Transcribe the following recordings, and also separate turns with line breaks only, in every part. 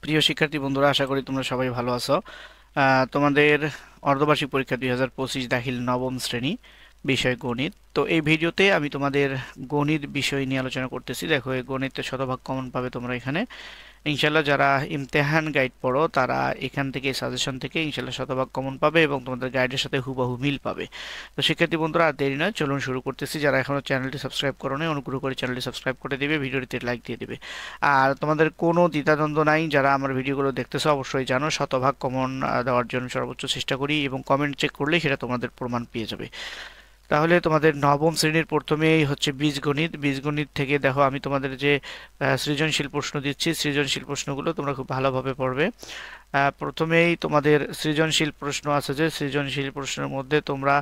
প্রিয় শিক্ষার্থী বন্ধুরা, আশা করি তোমরা সবাই ভালো আছো। তোমাদের অর্ধবার্ষিক পরীক্ষা 2025 দাখিল নবম শ্রেণী, বিষয় গণিত। তো এই ভিডিওতে আমি তোমাদের গণিত বিষয় নিয়ে আলোচনা করতেছি। দেখো, এই গণিতের শতভাগ কমন পাবে তোমরা এখানে ইনশাল্লাহ। যারা ইমতেহান গাইড পড়ো তারা এখান থেকে, সাজেশন থেকে ইনশাল্লাহ শতভাগ কমন পাবে এবং তোমাদের গাইডের সাথে হুবহু মিল পাবে। তো শিক্ষার্থী বন্ধুরা, আর দেরি নয়, চলুন শুরু করতেছি। যারা এখনো চ্যানেলটি সাবস্ক্রাইব করো নাই, অনুগ্রহ করে চ্যানেলটি সাবস্ক্রাইব করে দিবে, ভিডিওটিতে লাইক দিয়ে দিবে। আর তোমাদের কোনো দ্বিধাদ্বন্দ্ব নাই, যারা আমার ভিডিওগুলো দেখতেছো অবশ্যই জানো শতভাগ কমন দেওয়ার জন্য সর্বোচ্চ চেষ্টা করি এবং কমেন্ট চেক করলেই সেটা তোমাদের প্রমাণ পেয়ে যাবে। তাহলে তোমাদের নবম শ্রেণীর প্রথমেই হচ্ছে বীজগণিত। বীজগণিত থেকে দেখো, আমি তোমাদের যে সৃজনশীল প্রশ্ন দিচ্ছি, সৃজনশীল প্রশ্নগুলো তোমরা খুব ভালোভাবে পড়বে। প্রথমেই তোমাদের সৃজনশীল প্রশ্ন আছে, যে সৃজনশীল প্রশ্নের মধ্যে তোমরা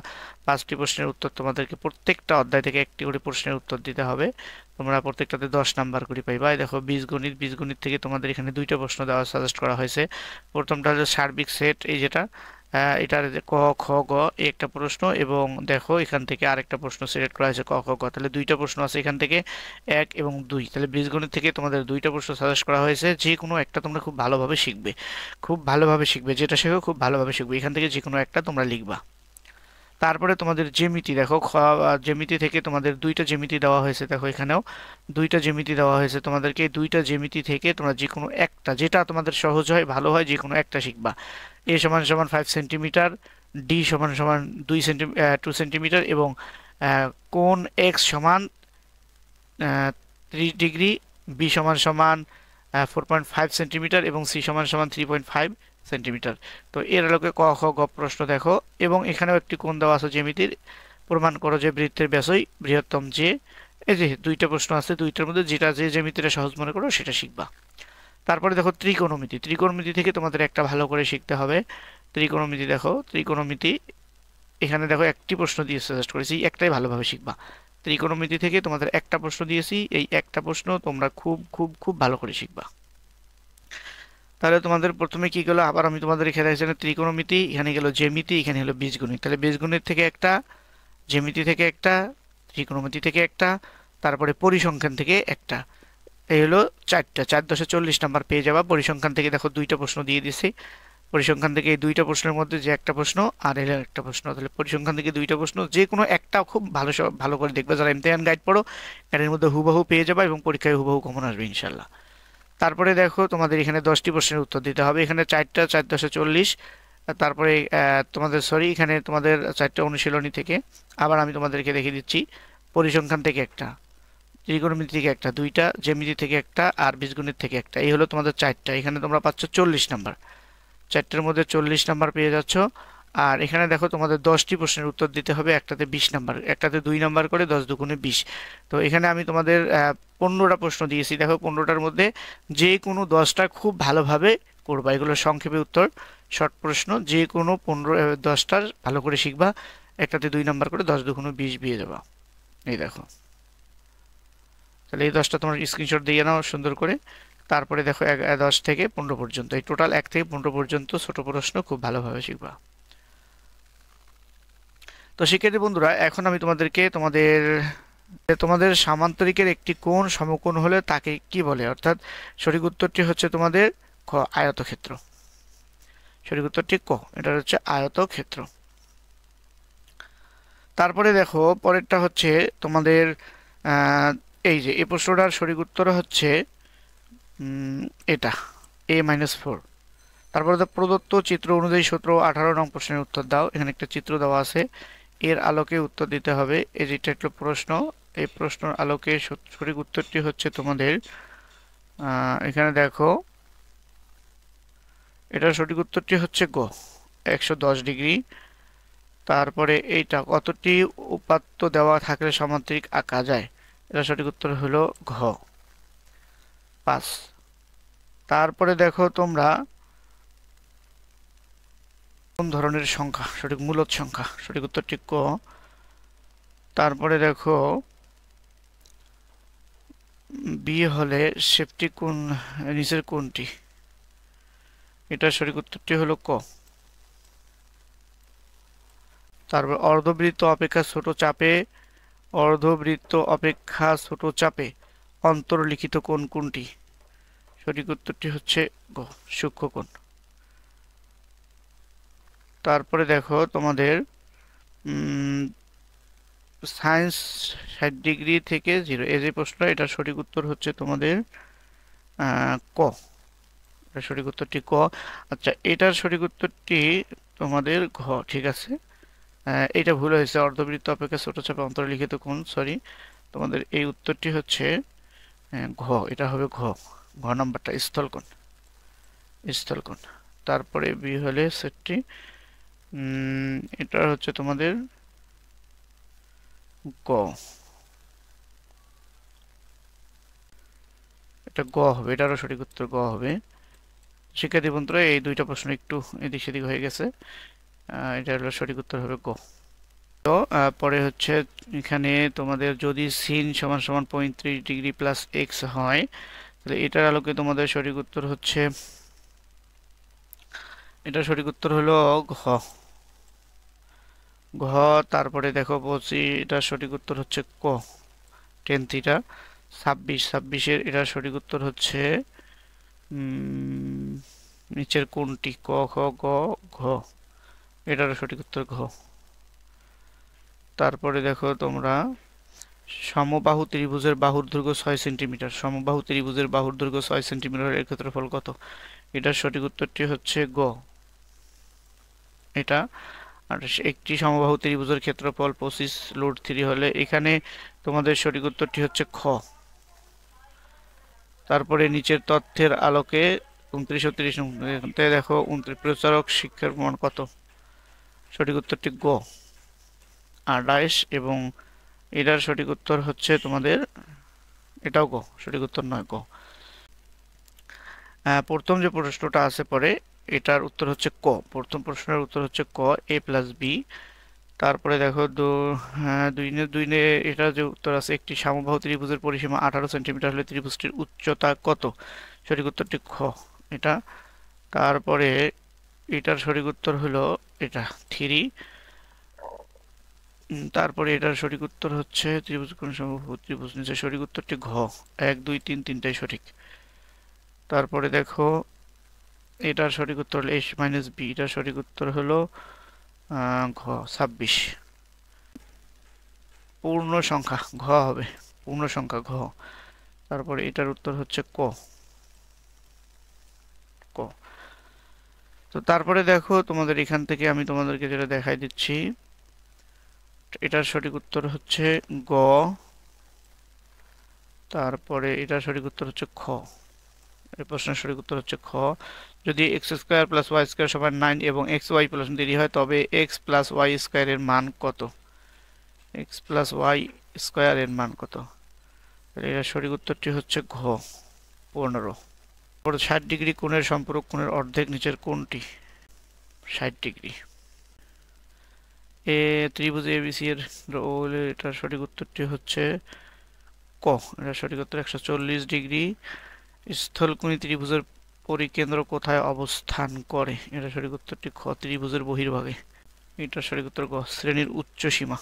5টি প্রশ্নের উত্তর, তোমাদেরকে প্রত্যেকটা অধ্যায় থেকে একটি করে প্রশ্নের উত্তর দিতে হবে। তোমরা প্রত্যেকটাতে 10 নাম্বার করে পাইবা। এই দেখো বীজগণিত, বীজগণিত থেকে তোমাদের এখানে 2টা প্রশ্ন দেওয়া সাজেস্ট করা হয়েছে। প্রথমটা হচ্ছে সার্বিক সেট, এই যেটা এটার যে ক খ গ, এই একটা প্রশ্ন, এবং দেখো এখান থেকে আরেকটা প্রশ্ন সিলেক্ট করা হয়েছে ক খ গ। তাহলে 2টা প্রশ্ন আছে এখান থেকে, 1 এবং 2। তাহলে বীজগণিত থেকে তোমাদের 2টা প্রশ্ন সাজেস্ট করা হয়েছে। যে কোনো একটা তোমরা খুব ভালোভাবে শিখবে, খুব ভালোভাবে শিখবে, যেটা শেখো খুব ভালোভাবে শিখবে। এখান থেকে যে কোনো একটা তোমরা লিখবা। তারপরে তোমাদের জ্যামিতি দেখো, জ্যামিতি থেকে তোমাদের 2টা জ্যামিতি দেওয়া হয়েছে। দেখো এখানেও 2টা জ্যামিতি দেওয়া হয়েছে তোমাদেরকে। 2টা জ্যামিতি থেকে তোমরা যে কোনো একটা, যেটা তোমাদের সহজ হয়, ভালো হয়, যে কোনো একটা শিখবা। এ সমান সমান 5 সেন্টিমিটার, ডি সমান সমান 2 সেন্টিমিটার, এবং কোণ এক্স সমান 30 ডিগ্রি, বি সমান সমান 4.5 সেন্টিমিটার, এবং সি সমান সমান 3.5 সেন্টিমিটার। তো এর আলোকে ক খ গ প্রশ্ন দেখো। এবং এখানেও একটি কোণ দেওয়া আছে জ্যামিতির, প্রমাণ করো যে বৃত্তের ব্যাসই বৃহত্তম। যে এই যে 2টা প্রশ্ন আছে, 2টার মধ্যে যেটা, যে জ্যামিতিটা সহজ মনে করো সেটা শিখবা। তারপরে দেখো ত্রিকোণমিতি। ত্রিকোণমিতি থেকে তোমাদের একটা ভালো করে শিখতে হবে। ত্রিকোণমিতি দেখো, ত্রিকোণমিতি এখানে দেখো একটি প্রশ্ন দিয়ে সাজেস্ট করেছি, একটাই ভালোভাবে শিখবা। ত্রিকোণমিতি থেকে তোমাদের একটা প্রশ্ন দিয়েছি, এই একটা প্রশ্ন তোমরা খুব খুব খুব ভালো করে শিখবা। তাহলে তোমাদের প্রথমে কি গেল, আবার আমি তোমাদের এখানে ত্রিকোণমিতি, এখানে গেল জ্যামিতি, এখানে হলো বীজগণিত। তাহলে বীজগণিত থেকে একটা, জ্যামিতি থেকে একটা, ত্রিকোণমিতি থেকে একটা, তারপরে পরিসংখ্যান থেকে একটা। এই হলো 4টা, 4×10 = 40 নাম্বার পেয়ে যাবা। পরিসংখ্যান থেকে দেখো 2টা প্রশ্ন দিয়ে দিছি। পরিসংখ্যান থেকে এই 2টা প্রশ্নের মধ্যে যে একটা প্রশ্ন আর এর একটা প্রশ্ন, তাহলে পরিসংখ্যান থেকে 2টা প্রশ্ন, যে কোনো একটা খুব ভালো করে দেখবে। যারা ইমতিহান গাইড পড়ো এর মধ্যে হুবহু পেয়ে যাবা এবং পরীক্ষায় হুবহু কমন আসবে ইনশাল্লাহ। তারপরে দেখো তোমাদের এখানে 10টি প্রশ্নের উত্তর দিতে হবে। এখানে 4টা, 4×10 = 40। তারপরে তোমাদের সরি, এখানে তোমাদের 4টা অনুশীলনী থেকে। আবার আমি তোমাদেরকে দেখিয়ে দিচ্ছি, পরিসংখ্যান থেকে একটা, ত্রিকোণমিতি থেকে একটা, 2টা, জ্যামিতি থেকে একটা, আর বীজগণিত থেকে একটা। এই হলো তোমাদের 4টা। এখানে তোমরা পাচ্ছ 40 নাম্বার। 4টের মধ্যে 40 নাম্বার পেয়ে যাচ্ছ। আর এখানে দেখো তোমাদের 10টি প্রশ্নের উত্তর দিতে হবে, একটাতে 20 নাম্বার, একটাতে 2 নাম্বার করে, 10 দুগুণে 20। তো এখানে আমি তোমাদের 15টা প্রশ্ন দিয়েছি। দেখো 15টার মধ্যে যে কোনো 10টা খুব ভালোভাবে করবা। এগুলো সংক্ষেপে উত্তর, শর্ট প্রশ্ন। যে কোনো 10টার ভালো করে শিখবা, একটাতে 2 নাম্বার করে, 10 দুগুণে 20 পেয়ে যাবা। এই দেখো, তাহলে এই 10টা তোমার স্ক্রিনশট দিয়ে নাও সুন্দর করে। তারপরে দেখো 10 থেকে 15 পর্যন্ত, এই টোটাল 1 থেকে 15 পর্যন্ত ছোট প্রশ্ন খুব ভালোভাবে শিখবা। তো শিক্ষার্থী বন্ধুরা, এখন আমি তোমাদেরকে তোমাদের সামান্তরিকের একটি কোণ সমকোণ হলে তাকে কি বলে, অর্থাৎ সঠিক উত্তরটি হচ্ছে তোমাদের ক, আয়তক্ষেত্র। সঠিক উত্তরটি ক, এটা হচ্ছে আয়তক্ষেত্র। তারপরে দেখো পরেরটা হচ্ছে তোমাদের এই যে এই প্রশ্নটার সঠিক উত্তর হচ্ছে এটা a-4। তারপরে প্রদত্ত চিত্র অনুযায়ী 17 ও 18 নং প্রশ্নের উত্তর দাও। এখানে একটা চিত্র দেওয়া আছে, এর আলোকে উত্তর দিতে হবে। এই যেটা একটা প্রশ্ন, এই প্রশ্নের আলোকে সঠিক উত্তরটি হচ্ছে তোমাদের এখানে দেখো, এটার সঠিক উত্তরটি হচ্ছে গ, 110 ডিগ্রি। তারপরে এইটা কতটি উপাত্ত দেওয়া থাকলে সামান্তরিক আঁকা যায়, এটা সঠিক উত্তর হলো ঘ, 5। তারপরে দেখো তোমরা কোন ধরনের সংখ্যা, সঠিক মূলদ সংখ্যা, সঠিক উত্তরটি ক। তারপরে দেখো বি হলে সেফটি কোণ নিচের কোণটি, এটা সঠিক উত্তরটি হলো ক। তারপর অর্ধবৃত্ত অপেক্ষা ছোট চাপে, অর্ধবৃত্ত অপেক্ষা ছোট চাপে অন্তর্লিখিত কোণ কোনটি, সঠিক উত্তরটি হচ্ছে গ, সূক্ষ্মকোণ। তারপরে দেখো তোমাদের সায়েন্স 60 ডিগ্রি থেকে 0, এই যে প্রশ্ন, এটার সঠিক উত্তর হচ্ছে তোমাদের ক। এটার সঠিক উত্তরটি ক। আচ্ছা, এটার সঠিক উত্তরটি তোমাদের ঘ। ঠিক আছে, এটা ভুল হয়েছে, অর্ধবৃত্ত অপেক্ষা ছোট চাপে অন্তর্লিখিত কোণ, সরি। তোমাদের এই উত্তরটি হচ্ছে ঘ, এটা হবে ঘ। ঘ নাম্বারটা স্থলকোণ, স্থলকোণ। তারপরে বি হলে সেটটি, এটা হচ্ছে তোমাদের গ, এটা গ হবে, এটারও সঠিক উত্তর গ হবে। শিক্ষার্থী বন্ধুরা, এই দুইটা প্রশ্ন একটু এদিক সেদিক হয়ে গেছে, এটা হলো সঠিক উত্তর হবে গ। তো পরে হচ্ছে এখানে তোমাদের যদি সিন সমান সমান 35 ডিগ্রি প্লাস এক্স হয়, তাহলে এটার আলোকে তোমাদের সঠিক উত্তর হচ্ছে, এটার সঠিক উত্তর হলো ঘ, ঘ। তারপরে দেখো বলছি, এটার সঠিক উত্তর হচ্ছে ক, টেন থিটা। 26, এটার সঠিক উত্তর হচ্ছে নিচের কোনটি, ক, খ, গ, ঘ, এটারও সঠিক উত্তর ঘ। তারপরে দেখো তোমরা, সমবাহু ত্রিভুজের বাহুর দৈর্ঘ্য 6 সেন্টিমিটার, সমবাহু ত্রিভুজের বাহুর দৈর্ঘ্য 6 সেন্টিমিটার, এর ক্ষেত্রফল কত? এটার সঠিক উত্তরটি হচ্ছে গ, এটা। আর একটি সমবাহু ত্রিভুজের ক্ষেত্রফল 25 লোড 3 হলে এখানে তোমাদের সঠিক উত্তরটি হচ্ছে খ। তারপরে নিচের তথ্যের আলোকে 29 ও 30 দেখো 29 প্রচারক শিক্ষার মান কত? সঠিক উত্তরটি গ, 28। এবং এটার সঠিক উত্তর হচ্ছে তোমাদের, এটাও গ, সঠিক উত্তর নয়, গ। প্রথম যে প্রশ্নটা আছে পরে, এটার উত্তর হচ্ছে ক, প্রথম প্রশ্নের উত্তর হচ্ছে ক, a প্লাস বি। তারপরে দেখো দুই নে এটা যে উত্তর আছে, একটি সমবাহু ত্রিভুজের পরিসীমা 18 সেন্টিমিটার হলে ত্রিভুজটির উচ্চতা কত? সঠিক উত্তরটি খ, এটা। তারপরে এটার সঠিক উত্তর হলো এটা 3। তারপরে এটার সঠিক উত্তর হচ্ছে ত্রিভুজ কোন সমবাহু ত্রিভুজ, নিচে সঠিক উত্তরটি ঘ, 1, 2, 3, তিনটাই সঠিক। তারপরে দেখো এটার সঠিক উত্তর হলো এস মাইনাস বি, এটার সঠিক উত্তর হলো ঘ, 26। পূর্ণ সংখ্যা ঘ হবে, পূর্ণ সংখ্যা ঘ। তারপরে এটার উত্তর হচ্ছে ক, ক। তো তারপরে দেখো তোমাদের এখান থেকে আমি তোমাদেরকে যেটা দেখাই দিচ্ছি, এটার সঠিক উত্তর হচ্ছে গ। তারপরে এটার সঠিক উত্তর হচ্ছে খ, এই প্রশ্নের সঠিক উত্তর হচ্ছে খ। যদি X square plus Y square সমান 9 এবং এক্স ওয়াই প্লাস 3 হয়, তবে এক্স প্লাস ওয়াই স্কোয়ারের মান কত? এক্স প্লাস ওয়াই স্কোয়ারের মান কত? এর সঠিক উত্তরটি হচ্ছে ঘ, 15। 60 ডিগ্রি কোণের সম্পূরক কোণের অর্ধেক নিচের কোণটি? 60 ডিগ্রি। ত্রিভুজ এবিসি এর এটার সঠিক উত্তরটি হচ্ছে ক, এটার সঠিক উত্তর 140 ডিগ্রি। স্থলকোণী ত্রিভুজের পরিকেন্দ্র কোথায় অবস্থান করে? এটার সঠিক উত্তরটি খ, ত্রিভুজের বহির্ভাগে। এটার সঠিক উত্তর গ, শ্রেণীর উচ্চ সীমা।